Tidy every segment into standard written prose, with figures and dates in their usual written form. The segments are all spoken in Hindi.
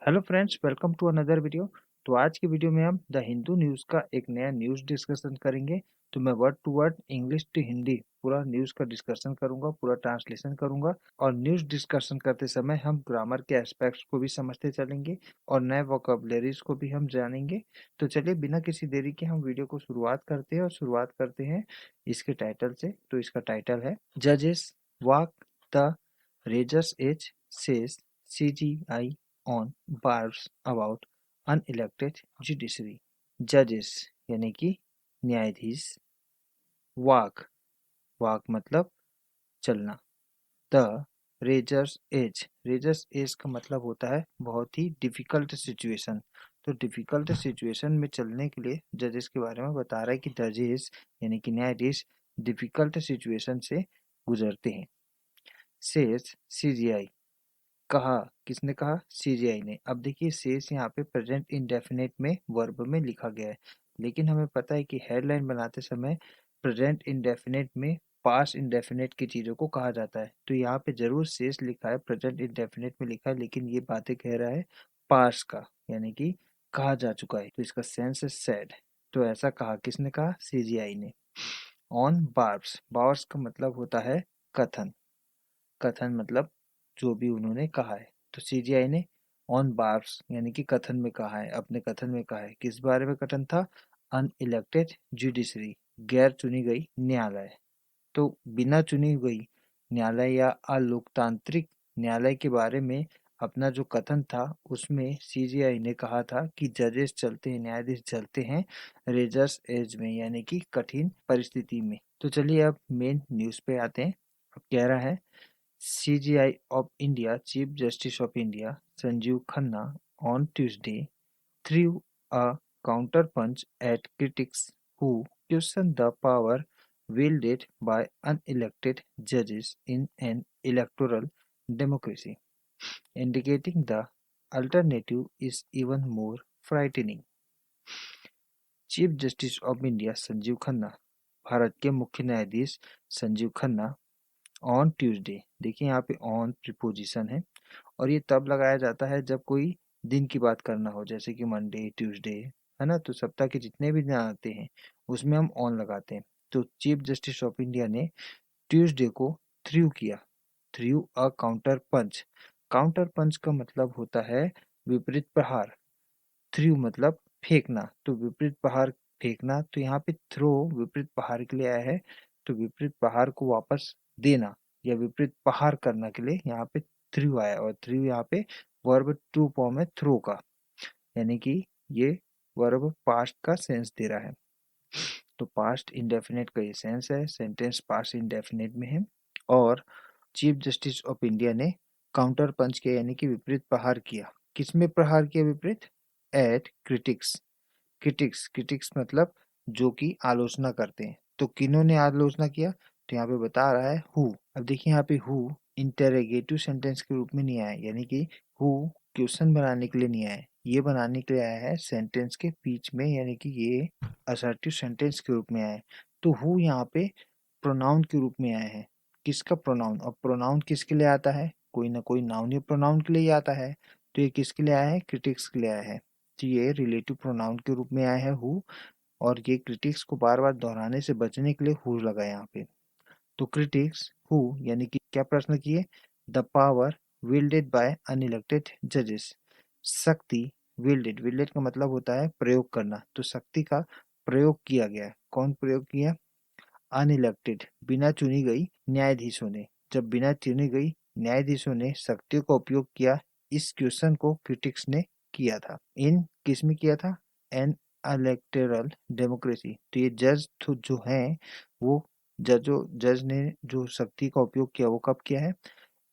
Hello friends, welcome to another video. तो आज की वीडियो में हम द हिंदू न्यूज़ का एक नया न्यूज़ डिस्कशन करेंगे। तो मैं word to word English to Hindi पूरा न्यूज़ का डिस्कशन करूंगा, पूरा ट्रांसलेशन करूंगा। और न्यूज़ डिस्कशन करते समय हम ग्रामर के एस्पेक्ट्स को भी समझते चलेंगे और नए वोकैबुलरीज को भी हम जानेंगे। तो चलिए बिना किसी देरी के हम वीडियो को शुरुआत करते हैं और शुरुआत करते हैं इसके टाइटल से। तो इसका टाइटल है जजेस walk the razors edge says CGI on barbs about unelected judiciary. जजेस यानी कि न्यायाधीश। वाक वाक मतलब चलना। द रेजर्स एज का मतलब होता है बहुत ही डिफिकल्ट सिचुएशन। तो डिफिकल्ट सिचुएशन में चलने के लिए जजेस के बारे में बता रहा है कि जजेस यानी कि न्यायाधीश डिफिकल्ट सिचुएशन से गुजरते हैं। सेज CGI कहा, किसने कहा? सीजीआई ने। अब देखिए शेष यहाँ पे प्रेजेंट इंडेफिनेट में वर्ब में लिखा गया है, लेकिन हमें पता है कि हेडलाइन बनाते समय प्रेजेंट इंडेफिनेट में पास्ट इंडेफिनेट की चीजों को कहा जाता है। तो यहाँ पे जरूर शेष लिखा है, प्रेजेंट इंडेफिनेट में लिखा है, लेकिन ये बातें कह रहा है पास्ट का, यानी कि कहा जा चुका है। तो इसका सेंस है सेड। तो ऐसा कहा, किसने कहा? सीजीआई ने। ऑन बार्ब्स, बार्ब्स का मतलब होता है कथन। कथन मतलब जो भी उन्होंने कहा है। तो सीजीआई ने ऑन बार्ब्स यानी कि कथन में कहा है, अपने कथन में कहा है। किस बारे में कथन था? अनइलेक्टेड जुडिशरी, गैर चुनी गई न्यायालय। तो बिना चुनी हुई न्यायालय या अलोकतांत्रिक न्यायालय के बारे में अपना जो कथन था उसमें सीजीआई ने कहा था कि जजेस चलते हैं, न्यायाधीश चलते हैं रेजर्स एज में, यानी कि कठिन परिस्थिति में। तो चलिए अब मेन न्यूज पे आते हैं। अब कह रहा है CGI of India, Chief Justice of India, Sanjeev Khanna, on Tuesday threw a counterpunch at critics who questioned the power wielded by unelected judges in an electoral democracy, indicating the alternative is even more frightening. Chief justice of India Sanjeev Khanna, Bharat के मुख्य न्यायाधीश संजीव खन्ना, ऑन ट्यूसडे, देखिए यहाँ पे ऑन प्रीपोजिशन है और ये तब लगाया जाता है जब कोई दिन की बात करना हो, जैसे कि मंडे, ट्यूसडे, है ना। तो सप्ताह के जितने भी दिन आते हैं उसमें हम ऑन लगाते हैं। तो चीफ जस्टिस ऑफ इंडिया ने ट्यूसडे को थ्रू किया। Threw a counter punch. Counter punch का मतलब होता है विपरीत प्रहार। थ्रू मतलब फेंकना, तो विपरीत प्रहार फेंकना। तो यहाँ पे थ्रो विपरीत प्रहार के लिए आया है, तो विपरीत प्रहार को वापस देना या विपरीत प्रहार करने के लिए यहाँ पे थ्रू आया। और थ्रू यहाँ पे वर्ब टू फॉर्म है थ्रो का, यानी कि ये वर्ब पास्ट का सेंस दे रहा है। तो पास्ट इंडेफिनेट का ये सेंस है, सेंटेंस पास्ट इंडेफिनेट में है। और चीफ जस्टिस ऑफ इंडिया ने काउंटर पंच किया, यानी कि विपरीत प्रहार किया। किसमें प्रहार किया विपरीत? Eight critics. क्रिटिक्स मतलब जो कि आलोचना करते हैं। तो किन्होंने आलोचना किया? तो यहाँ पे बता रहा है हु। अब देखिए यहाँ पे हु इंटेरोगेटिव सेंटेंस के रूप में नहीं आया, यानी कि हु क्वेश्चन बनाने के लिए नहीं आया, ये बनाने के लिए आया है सेंटेंस के बीच में, यानी कि ये असर्टिव सेंटेंस के रूप में आया है। तो हु यहाँ पे प्रोनाउन के रूप में आया है। किसका प्रोनाउन? और प्रोनाउन किसके लिए आता है? कोई ना कोई नाउन ही प्रोनाउन के लिए ही आता है। तो ये किसके लिए आया है? क्रिटिक्स के लिए आया है। तो ये रिलेटिव प्रोनाउन के रूप में आया है हु, और ये क्रिटिक्स को बार बार दोहराने से बचने के लिए हु लगा यहाँ पे। तो क्रिटिक्स हु यानी कि क्या प्रश्न किए? द पावर विल्डेड बाय अनइलेक्टेड जजेस। शक्ति विल्डेड, विल्डेड का मतलब होता है प्रयोग करना। तो शक्ति का प्रयोग किया गया। कौन प्रयोग किया? अनइलेक्टेड, बिना चुनी गई न्यायाधीशों ने। जब बिना चुनी गई न्यायाधीशों ने शक्तियों का उपयोग किया, इस क्वेश्चन को क्रिटिक्स ने किया था। इन किस में किया था? N electoral democracy. तो ये जज जो हैं वो जज ने जो शक्ति का उपयोग किया वो कब किया है?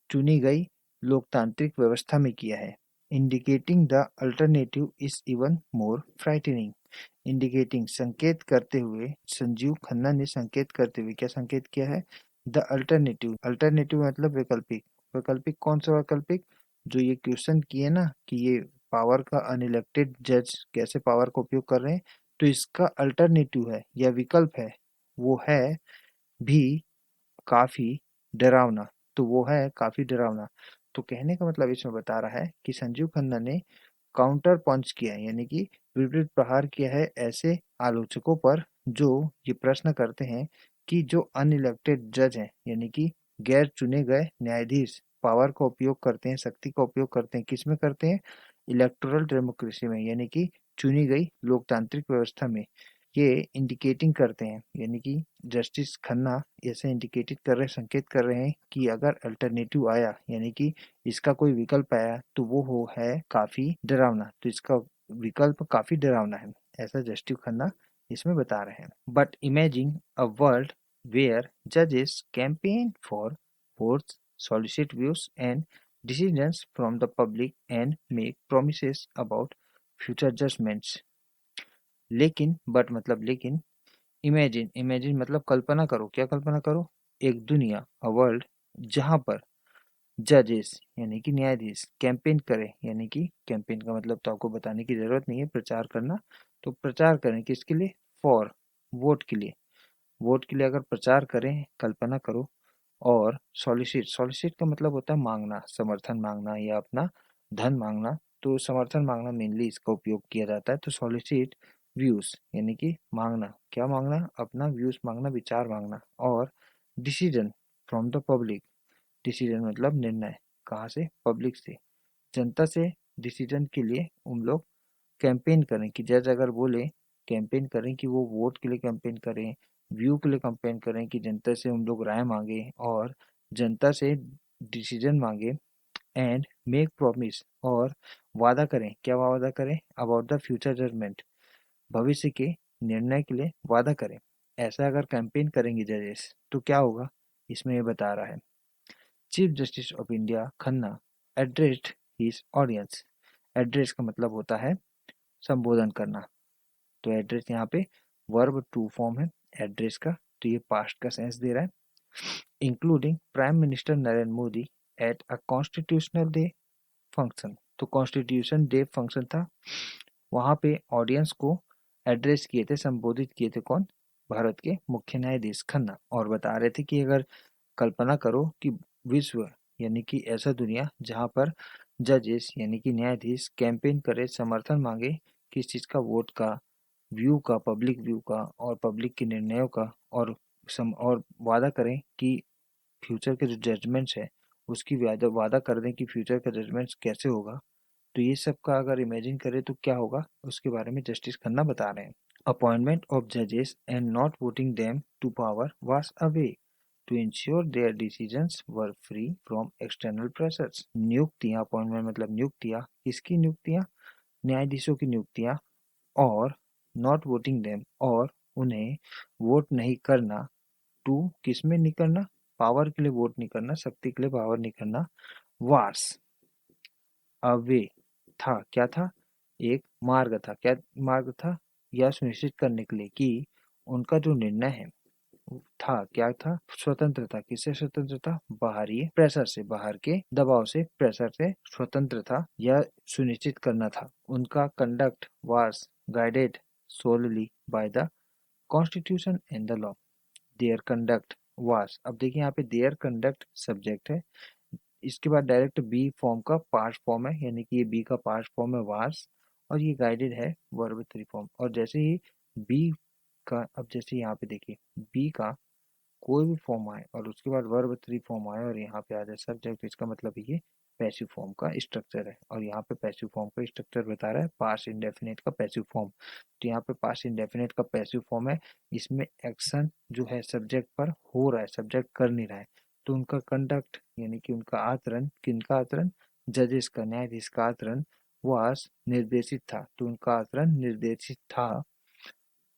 चुनी गई लोकतांत्रिक व्यवस्था में किया है। Indicating the alternative is even more frightening. Indicating संकेत करते हुए, संजीव खन्ना ने संकेत करते हुए क्या संकेत किया है? The alternative. अल्टरनेटिव मतलब वैकल्पिक। वैकल्पिक कौन सा वैकल्पिक? जो ये क्वेश्चन किए ना कि ये पावर का अनइलेक्टेड जज कैसे पावर का उपयोग कर रहे हैं, तो इसका अल्टरनेटिव है या विकल्प है, वो है भी काफी डरावना। तो वो है काफी डरावना। तो कहने का मतलब इसमें बता रहा है कि संजीव खन्ना ने काउंटर पंच किया है, यानी कि विपरीत प्रहार किया है ऐसे आलोचकों पर जो ये प्रश्न करते हैं कि जो अनइलेक्टेड जज हैं, यानी कि गैर चुने गए न्यायाधीश पावर का उपयोग करते हैं, शक्ति का उपयोग करते हैं, किस में करते हैं? इलेक्टोरल डेमोक्रेसी में, यानी कि चुनी गई लोकतांत्रिक व्यवस्था में। ये इंडिकेटिंग करते हैं, यानी कि जस्टिस खन्ना ऐसे इंडिकेटेड कर रहे, संकेत कर रहे हैं कि अगर अल्टरनेटिव आया, यानी कि इसका कोई विकल्प आया, तो वो हो है काफी डरावना, तो इसका विकल्प काफी डरावना है, ऐसा जस्टिस खन्ना इसमें बता रहे हैं। But imagine a world where जजेस campaign for votes, solicit views and decisions from the public and make promises about future judgments. लेकिन बट मतलब लेकिन, इमेजिन मतलब कल्पना करो, क्या कल्पना करो? एक दुनिया, अ वर्ल्ड, जहां पर जजेस यानी कि न्यायाधीश कैंपेन करें, यानी कि कैंपेन का मतलब तो आपको बताने की जरूरत नहीं है, प्रचार करना, तो प्रचार करें किसके लिए? फॉर, वोट के लिए। वोट के लिए अगर प्रचार करें, कल्पना करो, और सॉलिसिट, सॉलिसिट का मतलब होता है मांगना, समर्थन मांगना या अपना धन मांगना, तो समर्थन मांगना मेनली इसका उपयोग किया जाता है। तो सॉलिसिट व्यूज यानी कि मांगना, क्या मांगना? अपना व्यूज मांगना, विचार मांगना। और decision from the public, decision मतलब निर्णय, कहाँ से? पब्लिक से, जनता से। डिसीजन के लिए उन लोग कैंपेन करें कि जज अगर बोले, कैंपेन करें कि वो वोट के लिए कैंपेन करें, व्यू के लिए कैंपेन करें कि जनता से हम लोग राय मांगे और जनता से डिसीजन मांगे। एंड मेक प्रॉमिस, और वादा करें, क्या वादा करें? अबाउट द फ्यूचर जजमेंट, भविष्य के निर्णय के लिए वादा करें। ऐसा अगर कैंपेन करेंगे जजेस तो क्या होगा, इसमें ये बता रहा है। Chief justice of India Khanna addressed his audience, address का मतलब होता है संबोधन करना, तो एड्रेस यहाँ पे वर्ब टू फॉर्म है एड्रेस का, तो ये पास्ट का सेंस दे रहा है। Including prime minister Narendra Modi at a constitutional day function, तो कॉन्स्टिट्यूशन डे फंक्शन था, वहां पे ऑडियंस को एड्रेस किए थे, संबोधित किए थे कौन? भारत के मुख्य न्यायाधीश खन्ना, और बता रहे थे कि अगर कल्पना करो कि विश्व यानी कि ऐसा दुनिया जहां पर जजेस यानी कि न्यायाधीश कैंपेन करे, समर्थन मांगे, किस चीज का? वोट का, व्यू का, पब्लिक व्यू का और पब्लिक के निर्णयों का, और वादा करें कि फ्यूचर के जो जजमेंट्स है उसकी वादा वादा कर दें कि फ्यूचर का जजमेंट्स कैसे होगा। तो ये सब का अगर इमेजिन करें तो क्या होगा, उसके बारे में जस्टिस खन्ना बता रहे हैं। अपॉइंटमेंट ऑफ जजेस and not voting them to power was a way to ensure their decisions were free from external pressures. नियुक्तियां, अपॉइंटमेंट मतलब नियुक्तियां, किसकी नियुक्तियां? न्यायाधीशों की नियुक्तियां। और नॉट वोटिंग देम, और उन्हें वोट नहीं करना, टू किस में नहीं करना? पावर के लिए वोट नहीं करना, शक्ति के लिए पावर नहीं करना। वास अ वे था, क्या था? एक मार्ग था, क्या मार्ग था? यह सुनिश्चित करने के लिए कि उनका जो निर्णय है था, क्या था? स्वतंत्र था, किससे स्वतंत्र था? बाहरी प्रेशर से, बाहर के दबाव से, प्रेशर से स्वतंत्र था, यह सुनिश्चित करना था। उनका conduct was guided solely by the constitution and the law. There conduct was, अब देखिए यहाँ पे देयर कंडक्ट सब्जेक्ट है, इसके बाद डायरेक्ट बी फॉर्म का पास्ट फॉर्म है, यानी कि ये बी का पास्ट फॉर्म है वाज, और ये गाइडेड है वर्ब थ्री फॉर्म। और जैसे ही बी का, अब जैसे यहाँ पे देखिए बी का कोई भी फॉर्म आए और उसके बाद वर्ब थ्री फॉर्म आए और यहाँ पे आ जाए सब्जेक्ट, इसका मतलब ये पैसिव फॉर्म का स्ट्रक्चर है। और यहाँ पे पैसिव फॉर्म का स्ट्रक्चर बता रहा है पास्ट इंडेफिनिट का पैसिव फॉर्म, तो यहाँ पे पास्ट इंडेफिनिट का पैसिव फॉर्म है, इसमें एक्शन जो है सब्जेक्ट पर हो रहा है, सब्जेक्ट कर नहीं रहा है, तो उनका कंडक्ट यानी कि उनका आचरण, किनका आचरण? जजेस का, न्यायाधीश का आचरण वास निर्देशित था, तो उनका आचरण निर्देशित था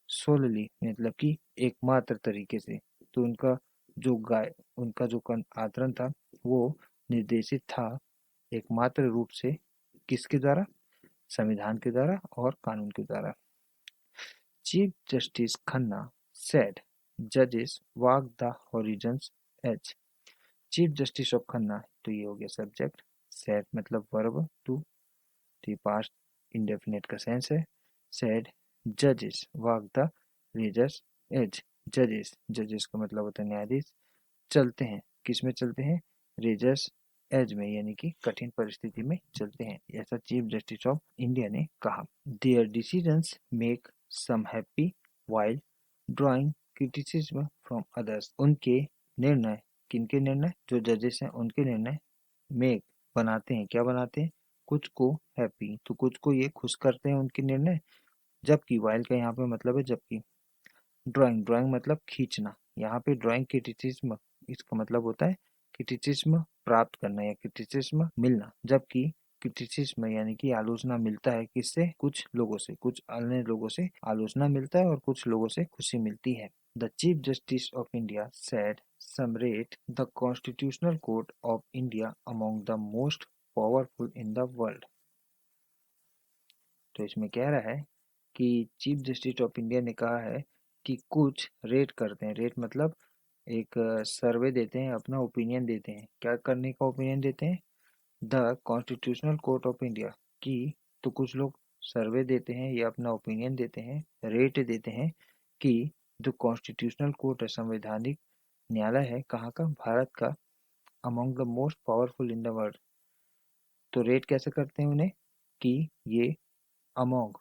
सोलली मतलब कि एकमात्र तरीके से, तो उनका जो आचरण था वो निर्देशित था एकमात्र रूप से, किसके द्वारा? संविधान के द्वारा और कानून के द्वारा। चीफ जस्टिस खन्ना सेड जजेस walk the horizons as, chief justice of Khanna, तो ये हो गया सब्जेक्ट, सेड मतलब वर्ब टू, तो ये पास्ट इंडेफिनेट का सेंस है। सेड जजेस वॉक द रेजर्स एज, जजेस, जजेस का मतलब होता है न्यायाधीश, चलते हैं, किस में चलते हैं? रेजर्स एज में यानी कि कठिन परिस्थिति में चलते हैं, ऐसा चीफ जस्टिस ऑफ इंडिया ने कहा। Their decisions make some happy while drawing criticism from others. उनके निर्णय, किनके निर्णय, जो जजेस हैं उनके निर्णय मेक बनाते हैं, क्या बनाते हैं, कुछ को हैप्पी, तो कुछ को ये खुश करते हैं उनके निर्णय, जबकि वाइल का यहाँ पे मतलब है जबकि। ड्राइंग, ड्राइंग मतलब खींचना, यहाँ पे ड्राइंग क्रिटिसिज्म इसका मतलब होता है क्रिटिसिज्म प्राप्त करना या क्रिटिसिज्म मिलना, जबकि क्रिटिसिज्म यानी कि आलोचना मिलता है किससे, कुछ लोगों से, कुछ अन्य लोगों से आलोचना मिलता है और कुछ लोगों से खुशी मिलती है। The chief justice of India said some rate the constitutional court of India among the most powerful in the world। तो इसमें कह रहा है कि चीफ जस्टिस ऑफ इंडिया ने कहा है कि कुछ रेट करते हैं, रेट मतलब एक सर्वे देते हैं, अपना ओपिनियन देते हैं, क्या करने का ओपिनियन देते हैं, the constitutional court of India की, तो कुछ लोग सर्वे देते हैं या अपना ओपिनियन देते हैं, रेट देते हैं कि जो कॉन्स्टिट्यूशनल कोर्ट है, संवैधानिक न्यायालय है, कहाँ का, भारत का, among the most powerful in the world. तो रेट कैसे करते हैं उन्हें कि ये अमोंग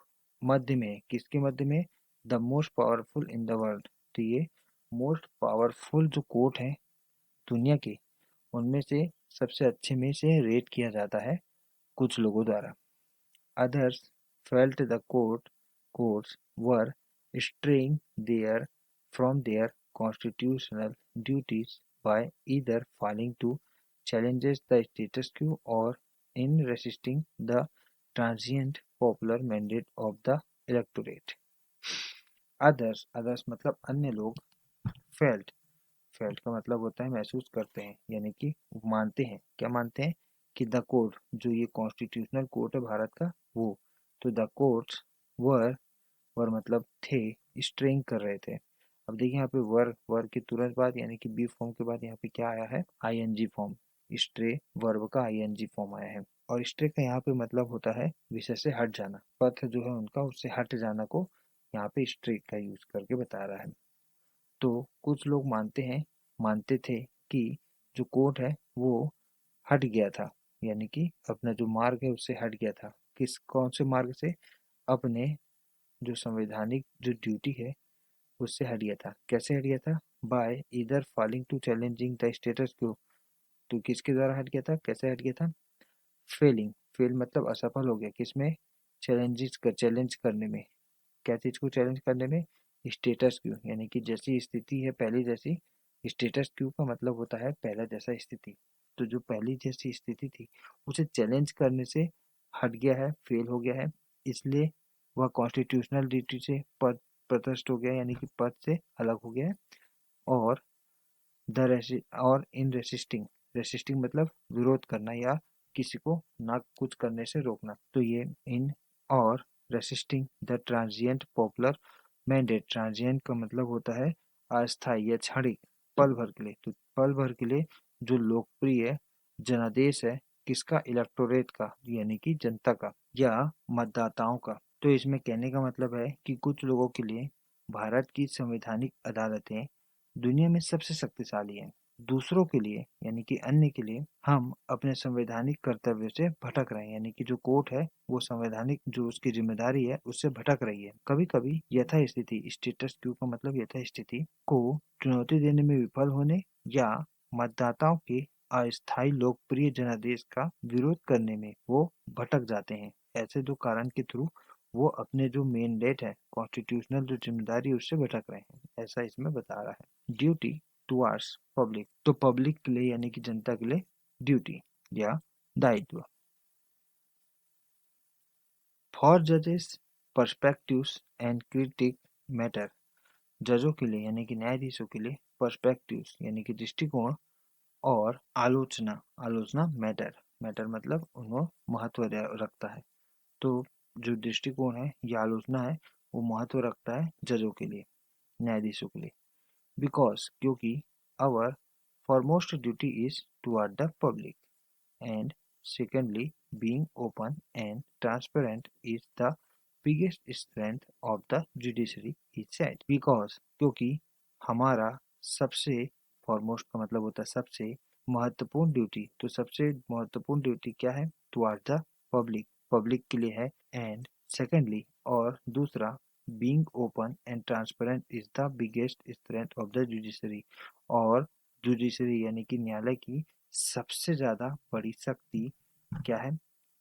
मध्य में, किसके मध्य में, the most powerful in the world, तो ये मोस्ट पावरफुल जो कोर्ट है दुनिया के, उनमें से सबसे अच्छे में से रेट किया जाता है कुछ लोगों द्वारा। Others felt the courts were straying there from their constitutional duties by either failing to challenges the status quo or in resisting the transient popular mandate of the electorate। Others मतलब अन्य लोग, फेल्ट, फेल्ट का मतलब होता है महसूस करते हैं, यानी कि मानते हैं, क्या मानते हैं कि द कोर्ट, जो ये कॉन्स्टिट्यूशनल कोर्ट है भारत का, वो, तो द कोर्ट्स वर मतलब थे, स्ट्रेइंग कर रहे थे। अब देखिए यहाँ पे वर के तुरंत बाद यानी कि बी फॉर्म के बाद यहाँ पे क्या आया है, आईएनजी फॉर्म, स्ट्रे वर्ब का आईएनजी फॉर्म आया है। और स्ट्रे का यहाँ पे मतलब होता है विषय से हट जाना, पथ जो है उनका उससे हट जाना को यहाँ पे स्ट्रे का यूज करके बता रहा है। तो कुछ लोग मानते थे कि जो कोर्ट है वो हट गया था, यानी कि अपना जो मार्ग है उससे हट गया था, किस कौन से मार्ग से, अपने जो संवैधानिक जो ड्यूटी है उससे हट गया था। कैसे हट गया था, by either falling to challenging the status quo, तो किसके द्वारा हट गया था, कैसे हट गया था, फेलिंग, फेल मतलब असफल हो गया किसमें, चैलेंज करने में, क्या चीज को चैलेंज करने में, स्टेटस क्यू, यानी कि जैसी स्थिति है पहले जैसी, स्टेटस क्यू का मतलब होता है पहला जैसा स्थिति, तो जो पहली जैसी स्थिति थी उसे चैलेंज करने से हट गया है, फेल हो गया है, इसलिए वह कॉन्स्टिट्यूशनल ड्यूटी से पद पदस्थ हो गया, यानी कि पद से अलग हो गया है। और और इन रेसिस्टिंग मतलब विरोध करना या किसी को ना कुछ करने से रोकना, तो ये इन और resisting the transient popular mandate, transient का मतलब होता है अस्थायी या क्षणिक, पल भर के लिए, तो पल भर के लिए जो लोकप्रिय जनादेश है किसका, इलेक्टोरेट का यानी कि जनता का या मतदाताओं का। तो इसमें कहने का मतलब है कि कुछ लोगों के लिए भारत की संवैधानिक अदालतें दुनिया में सबसे शक्तिशाली हैं, दूसरों के लिए यानी कि अन्य के लिए हम अपने संवैधानिक कर्तव्य से भटक रहे हैं, यानी कि जो कोर्ट है वो संवैधानिक जो उसकी जिम्मेदारी है उससे भटक रही है। कभी कभी यथास्थिति, स्टेटस क्यू का मतलब यथास्थिति को चुनौती देने में विफल होने या मतदाताओं के अस्थायी लोकप्रिय जनादेश का विरोध करने में वो भटक जाते हैं। ऐसे दो कारण के थ्रू वो अपने जो मेनडेट है, कॉन्स्टिट्यूशनल जो जिम्मेदारी है उससे भटक रहे हैं, ऐसा इसमें बता रहा है। ड्यूटी टुवार्ड्स पब्लिक, तो पब्लिक के लिए यानी कि जनता के लिए ड्यूटी या दायित्व। फॉर जजेस पर्सपेक्टिव्स एंड क्रिटिक मैटर, जजों के लिए यानी कि न्यायाधीशों के लिए पर्सपेक्टिव्स यानी कि दृष्टिकोण और आलोचना, आलोचना मैटर मतलब उन्हों महत्व रखता है, तो जो दृष्टिकोण है या आलोचना है वो महत्व रखता है जजों के लिए, न्यायाधीशों के लिए। बिकॉज क्योंकि our foremost duty is toward the public, and secondly being open and transparent is the biggest strength of the judiciary, he said। because क्योंकि हमारा सबसे, foremost का मतलब होता है सबसे, महत्वपूर्ण ड्यूटी, तो सबसे महत्वपूर्ण ड्यूटी क्या है? टुवर्ड्स द पब्लिक, पब्लिक के लिए है। एंड सेकेंडली, और दूसरा, being open and transparent is the biggest strength of the judiciary, और जुडिशरी यानी कि न्यायालय की सबसे ज्यादा बड़ी शक्ति क्या है?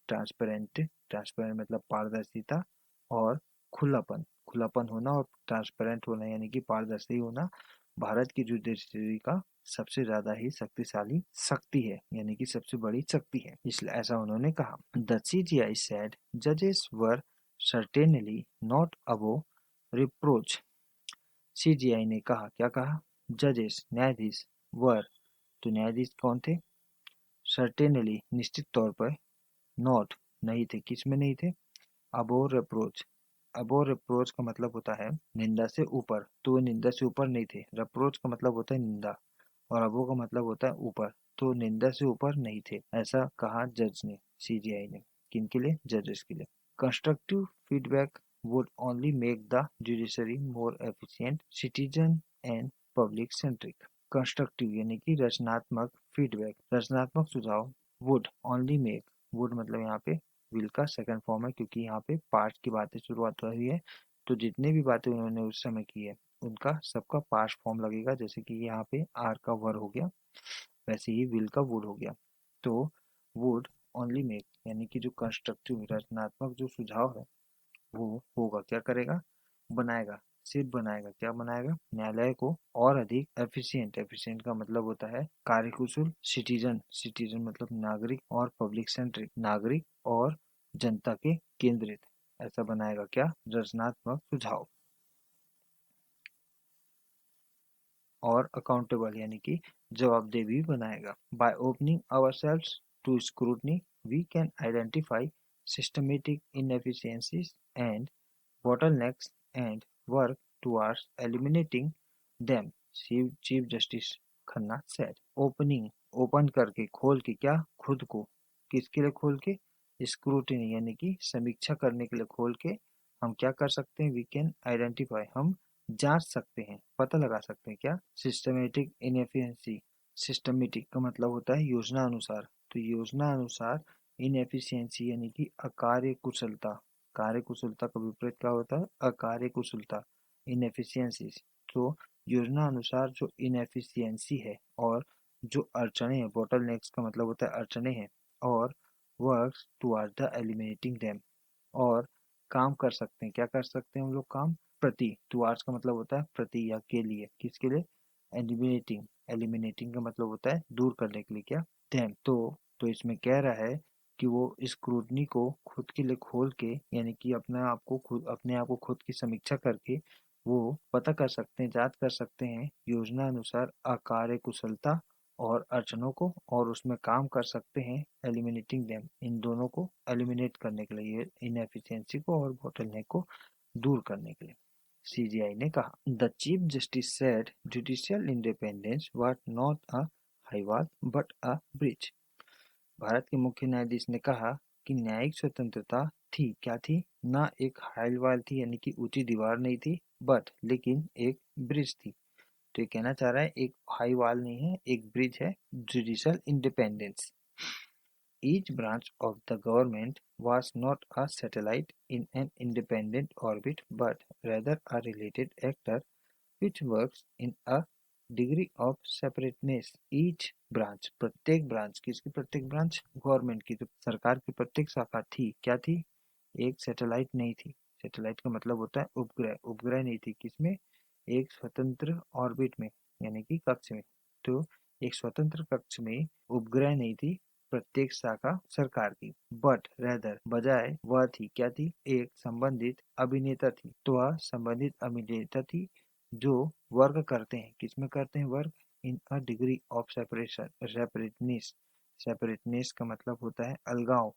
ट्रांसपेरेंट, ट्रांसपेरेंट मतलब पारदर्शिता, और खुलापन, खुलापन होना और ट्रांसपेरेंट होना यानी कि पारदर्शी होना भारत की जुडिशरी का सबसे ज्यादा ही शक्तिशाली शक्ति है, यानी कि सबसे बड़ी शक्ति है, इसलिए ऐसा उन्होंने कहा। द सीजीआई सेड जजेस were certainly not above reproach. CGI ने कहा, क्या कहा? जजेस, न्यायाधीश, वर, तो न्यायाधीश कौन थे? सर्टेनली, निश्चित तौर पर, नॉट, नहीं थे, किस में नहीं थे? अबोव रिप्रोच, अबोव रिप्रोच का मतलब होता है निंदा से ऊपर, तो वो निंदा से ऊपर नहीं थे। रिप्रोच का मतलब होता है निंदा, और अबोव का मतलब होता है ऊपर, तो निंदा से ऊपर नहीं थे, ऐसा कहा जज ने, सीजीआई ने। किनके लिए? जजेस के लिए। Constructive feedback would only make the judiciary more efficient, citizen and public centric। Constructive यानी कि रचनात्मक, फीडबैक रचनात्मक सुझाव, would only make, would मतलब यहाँ पे विल का सेकंड फॉर्म है, क्योंकि यहाँ पे पास्ट की बातें शुरुआत हुई है, तो जितने भी बातें उन्होंने उस समय की है उनका सबका पास्ट फॉर्म लगेगा। जैसे कि यहाँ पे आर का वर हो गया, वैसे ही विल का वुड हो गया। तो वुड ओनली मेक यानी कि जो कंस्ट्रक्टिव रचनात्मक जो सुझाव है वो होगा, क्या करेगा? बनाएगा, सिर्फ बनाएगा, क्या बनाएगा? न्यायालय को और अधिक एफिशिएंट, एफिशिएंट का मतलब होता है कार्यकुशल, सिटीजन, सिटीजन मतलब नागरिक, और पब्लिक सेंट्रिक, नागरिक और जनता के केंद्रित, ऐसा बनाएगा क्या? रचनात्मक सुझाव। और अकाउंटेबल यानी कि जवाबदेह भी बनाएगा। By opening ourselves to scrutiny we can identify systematic inefficiencies and bottlenecks and work towards eliminating them, chief justice Khanna said। Opening, open करके, खोल के, क्या? खुद को, किसके लिए खोल के? स्क्रूटिनी यानी कि समीक्षा करने के लिए खोल के हम क्या कर सकते हैं? वी कैन आइडेंटिफाई, हम जांच सकते हैं, पता लगा सकते हैं, क्या? सिस्टमेटिक इनएफिशिएंसी, सिस्टमेटिक का मतलब होता है योजना अनुसार, तो योजना अनुसार इनएफिशिएंसी यानी कि अकार्य कुशलता, कार्यकुशलता का विपरीत क्या होता है? अकार्य कुशलता, इनएफिशिएंसीज। तो योजना अनुसार जो इनएफिशिएंसी है और जो अड़चने हैं, बोटलनेक्स का मतलब होता है अड़चने हैं, और works towards the eliminating them, और काम कर सकते हैं, क्या कर सकते हैं हम लोग काम? प्रति, टुवर्ड्स का मतलब होता है प्रति या के लिए, किसके लिए? एलिमिनेटिंग, एलिमिनेटिंग का मतलब होता है दूर करने के लिए, क्या? देम। तो इसमें कह रहा है कि वो स्क्रूटनी को खुद के लिए खोल के यानी कि अपने आप को खुद की समीक्षा करके वो पता कर सकते हैं, जांच कर सकते हैं योजना अनुसार अकार्य कुशलता और अड़चनों को, और उसमें काम कर सकते हैं एलिमिनेटिंग देम, इन दोनों को एलिमिनेट करने के लिए, इनएफिशिएंसी को और बोटलनेक को दूर करने के लिए, सीजीआई ने कहा। The chief justice said judicial independence was not a high wall but a bridge. Bharat के मुख्य न्यायाधीश ने कहा कि न्यायिक स्वतंत्रता थी, क्या थी? ना एक हाई वॉल थी यानी कि ऊंची दीवार नहीं थी, बट लेकिन एक ब्रिज थी। तो ये कहना चाह रहा है एक हाई वॉल नहीं है, एक ब्रिज है, judicial independence. Each branch of the government was not a satellite in an independent orbit, but rather a related actor which works in a degree of separateness। Each branch, प्रत्येक ब्रांच, किसकी प्रत्येक ब्रांच? गवर्नमेंट की, जो सरकार की प्रत्येक शाखा थी, क्या थी? एक सैटेलाइट नहीं थी। सैटेलाइट का मतलब होता है उपग्रह, उपग्रह नहीं थी, किसमें? एक स्वतंत्र ऑर्बिट में यानी कि कक्ष में। तो एक स्वतंत्र कक्ष में उपग्रह नहीं थी प्रत्येक शाखा सरकार की, बट रेदर बजाय वह थी, क्या थी? एक संबंधित अभिनेता थी, तो वह संबंधित अभिनेता थी जो वर्क करते हैं, किसमें करते हैं work? In a degree of separation, separateness, separateness का मतलब होता है अलगाव,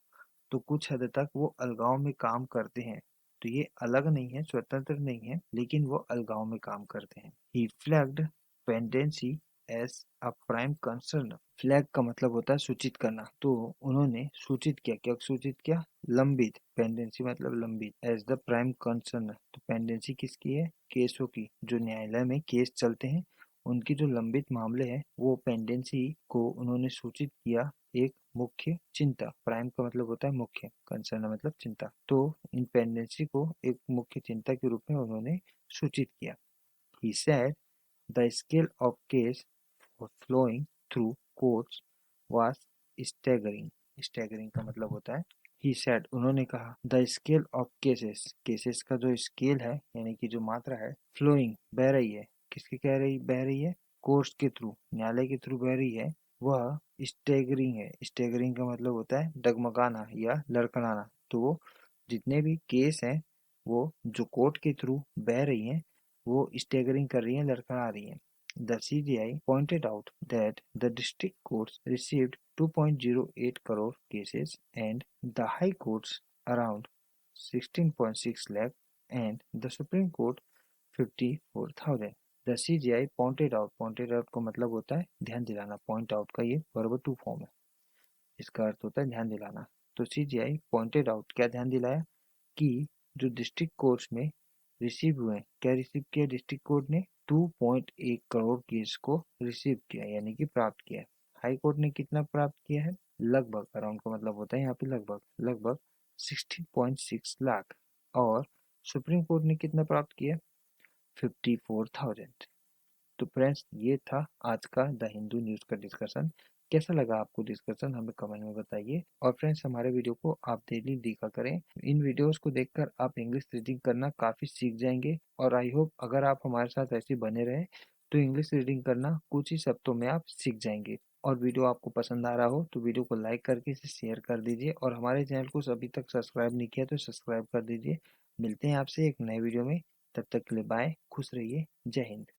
तो कुछ हद तक वो अलगाव में काम करते हैं। तो ये अलग नहीं है, स्वतंत्र नहीं है, लेकिन वो अलगाव में काम करते हैं। He flagged pendency as a prime concern. Flag का मतलब होता है सूचित करना, तो उन्होंने सूचित किया, क्या सूचित किया? लंबित, पेंडेंसी मतलब लंबित, एज द प्राइम कंसर्न। तो पेंडेंसी किसकी है? केसों की, जो न्यायालय में केस चलते हैं उनकी जो लंबित मामले हैं वो पेंडेंसी को उन्होंने सूचित किया एक मुख्य चिंता। प्राइम का मतलब होता है मुख्य, कंसर्न मतलब चिंता, तो इन पेंडेंसी को एक मुख्य चिंता के रूप में उन्होंने सूचित किया। He said the scale of case flowing through courts was staggering. Staggering का मतलब होता है he said, उन्होंने कहा, the scale of cases, cases का जो स्केल है यानी कि जो मात्रा है, flowing बह रही है, किसकी बह रही है, कोर्ट्स के थ्रू, न्यायालय के थ्रू बह रही है, वह स्टेगरिंग है। स्टेगरिंग का मतलब होता है डगमगाना या लड़खड़ाना। तो वो जितने भी केस हैं वो जो कोर्ट के थ्रू बह रही हैं वो स्टेगरिंग कर रही हैं, लड़खड़ा रही हैं। The CGI pointed out that the district courts received 2.08 crore cases and the High Courts around 16.6 lakh and the Supreme Court 54,000. The CGI pointed out का मतलब होता है ध्यान दिलाना। point out का ये verb to form है, इसका अर्थ होता है ध्यान दिलाना। तो CGI pointed out क्या ध्यान दिलाया कि जो डिस्ट्रिक्ट कोर्ट्स में रिसीव हुए, क्या रिसीव किया डिस्ट्रिक्ट कोर्ट ने, 2.1 करोड़ केस को रिसीव किया यानी कि प्राप्त किया है। हाई कोर्ट ने कितना प्राप्त किया है, लगभग, अराउंड का मतलब होता है यहाँ पे लगभग, लगभग 16.6 लाख। और सुप्रीम कोर्ट ने कितना प्राप्त किया, 54,000। तो फ्रेंड्स ये था आज का द हिंदू न्यूज़ का डिस्कशन। कैसा लगा आपको डिस्कशन हमें कमेंट में बताइए। और फ्रेंड्स हमारे वीडियो को आप डेली देखा करें, इन वीडियोस को देखकर आप इंग्लिश रीडिंग करना काफ़ी सीख जाएंगे। और आई होप अगर आप हमारे साथ ऐसे बने रहें तो इंग्लिश रीडिंग करना कुछ ही हफ्तों में आप सीख जाएंगे। और वीडियो आपको पसंद आ रहा हो तो वीडियो को लाइक करके इसे शेयर कर दीजिए, और हमारे चैनल को अभी तक सब्सक्राइब नहीं किया तो सब्सक्राइब कर दीजिए। मिलते हैं आपसे एक नए वीडियो में, तब तक के लिए बाय, खुश रहिए, जय हिंद।